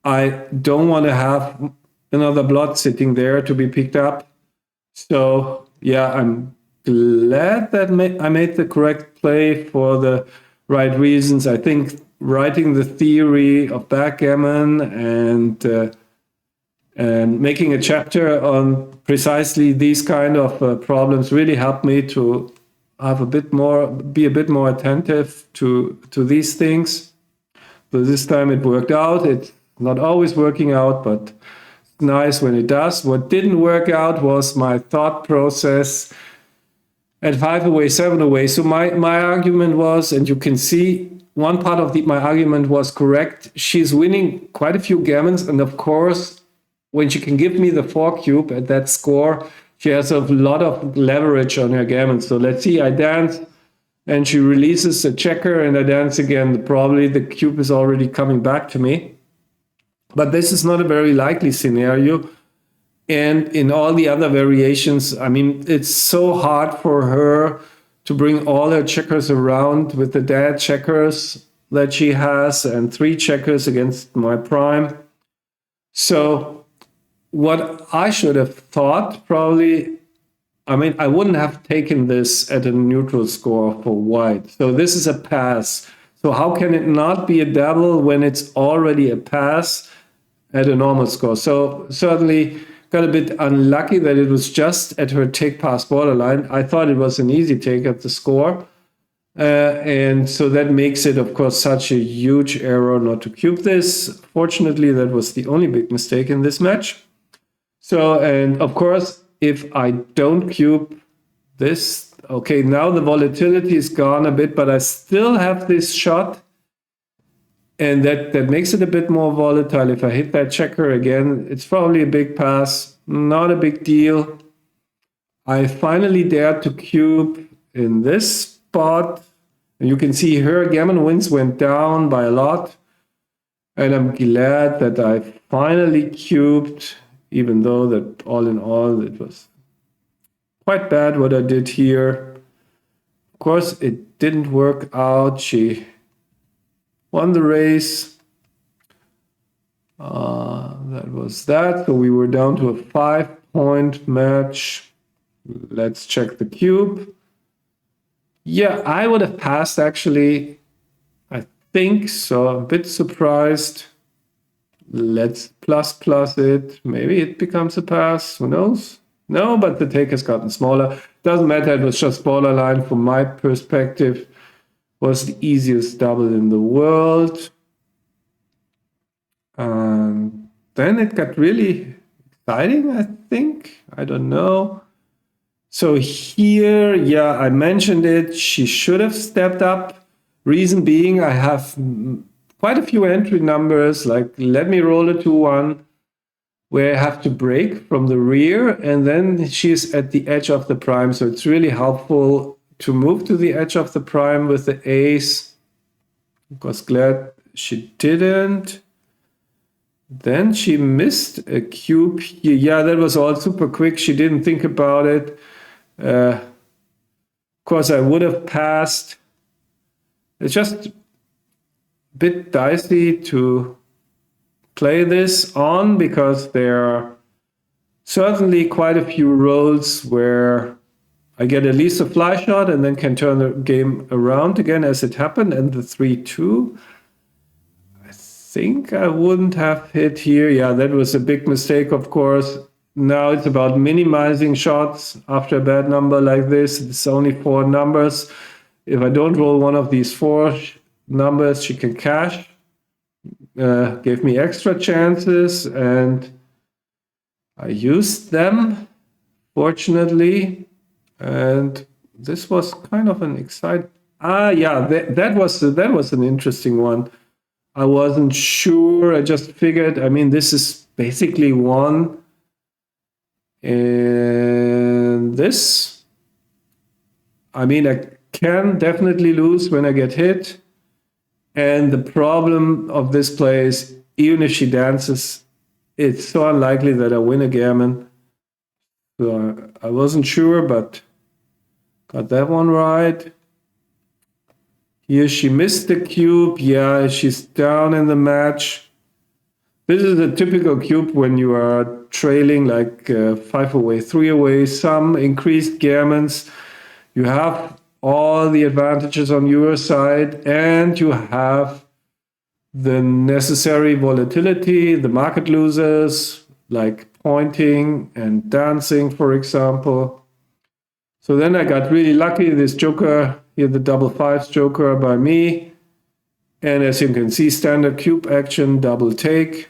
I don't want to have another blood sitting there to be picked up. So yeah, I'm glad that I made the correct play for the right reasons. I think writing the theory of backgammon and making a chapter on precisely these kind of problems really helped me to have be a bit more attentive to these things. So this time it worked out. It's not always working out, but it's nice when it does. What didn't work out was my thought process at 5 away, 7 away. So my argument was, and you can see one part of my argument was correct. She's winning quite a few gammons. And of course, when she can give me the 4 cube at that score, she has a lot of leverage on her gammons. So let's see, I dance and she releases a checker and I dance again. Probably the cube is already coming back to me. But this is not a very likely scenario. And in all the other variations, I mean, it's so hard for her to bring all her checkers around with the dead checkers that she has and 3 checkers against my prime. So what I should have thought, probably, I mean, I wouldn't have taken this at a neutral score for white. So this is a pass. So how can it not be a double when it's already a pass at a normal score? So certainly got a bit unlucky that it was just at her take pass borderline. I thought it was an easy take at the score. And so that makes it, of course, such a huge error not to cube this. Fortunately, that was the only big mistake in this match. So, and of course, if I don't cube this, okay, now the volatility is gone a bit, but I still have this shot. And that makes it a bit more volatile. If I hit that checker again, it's probably a big pass, not a big deal. I finally dared to cube in this spot. And you can see her gammon wins went down by a lot. And I'm glad that I finally cubed, even though that all in all, it was quite bad what I did here. Of course, it didn't work out. She won the race. That was that. So we were down to a 5-point match. Let's check the cube. Yeah, I would have passed actually. I think so. I'm a bit surprised. Let's plus it. Maybe it becomes a pass. Who knows? No, but the take has gotten smaller. Doesn't matter. It was just borderline from my perspective. Was the easiest double in the world. Then it got really exciting, I think. I don't know. So here, yeah, I mentioned it. She should have stepped up. Reason being, I have quite a few entry numbers, like let me roll a 2-1, where I have to break from the rear, and then she's at the edge of the prime. So it's really helpful to move to the edge of the prime with the ace. I was glad she didn't. Then she missed a cube here. Yeah, that was all super quick. She didn't think about it. Of course, I would have passed. It's just a bit dicey to play this on because there are certainly quite a few rolls where I get at least a fly shot and then can turn the game around again as it happened. And the 3-2. I think I wouldn't have hit here. Yeah, that was a big mistake, of course. Now it's about minimizing shots after a bad number like this. It's only 4 numbers. If I don't roll one of these 4 numbers, she can cash. Gave me extra chances, and I used them, fortunately. And this was kind of an exciting... yeah, that was an interesting one. I wasn't sure. I just figured, I mean, this is basically 1. And this, I mean, I can definitely lose when I get hit. And the problem of this play is, even if she dances, it's so unlikely that I win a gammon. So I wasn't sure, but got that one right. Here she missed the cube. Yeah, she's down in the match. This is a typical cube when you are trailing like 5 away, 3 away, some increased gammons. You have all the advantages on your side, and you have the necessary volatility, the market losers, like pointing and dancing, for example. So then I got really lucky. This joker here, the double 5s joker by me. And as you can see, standard cube action, double take.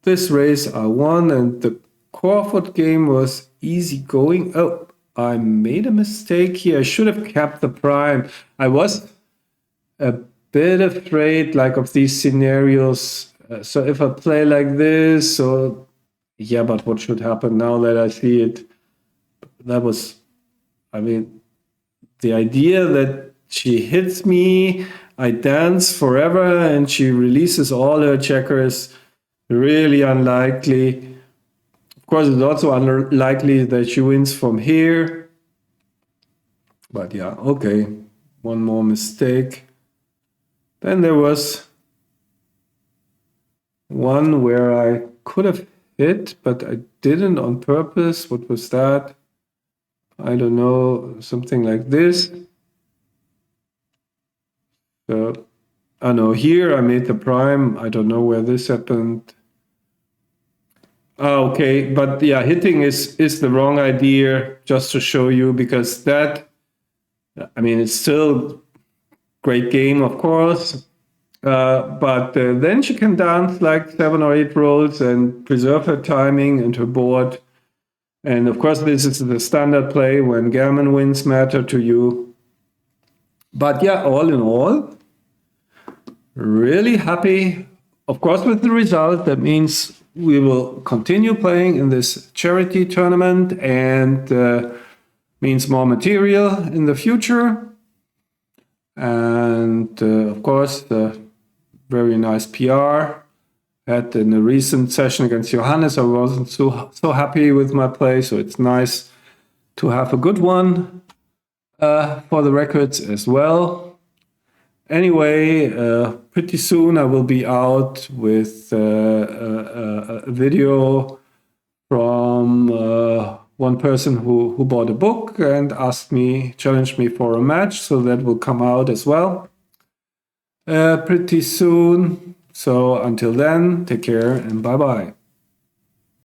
This race I won, and the Crawford game was easy going. Oh, I made a mistake here. I should have kept the prime. I was a bit afraid like of these scenarios. So if I play like this, so yeah, but what should happen now that I see it? That was, I mean, the idea that she hits me, I dance forever, and she releases all her checkers, really unlikely. Of course, it's also unlikely that she wins from here. But yeah, okay. One more mistake. Then there was one where I could have hit, but I didn't on purpose. What was that? I don't know, something like this. So, I know here I made the prime. I don't know where this happened. Okay, but yeah, hitting is the wrong idea, just to show you, because that, I mean, it's still great game, of course, but then she can dance like 7 or 8 rolls and preserve her timing and her board. And of course, this is the standard play when gammon wins matter to you. But yeah, all in all, really happy, of course, with the result. That means we will continue playing in this charity tournament, and means more material in the future. And of course, the very nice PR. Had in a recent session against Johannes, I wasn't so happy with my play, so it's nice to have a good one for the records as well. Anyway, pretty soon I will be out with a video from one person who bought a book and challenged me for a match, so that will come out as well pretty soon. So until then, take care and bye-bye.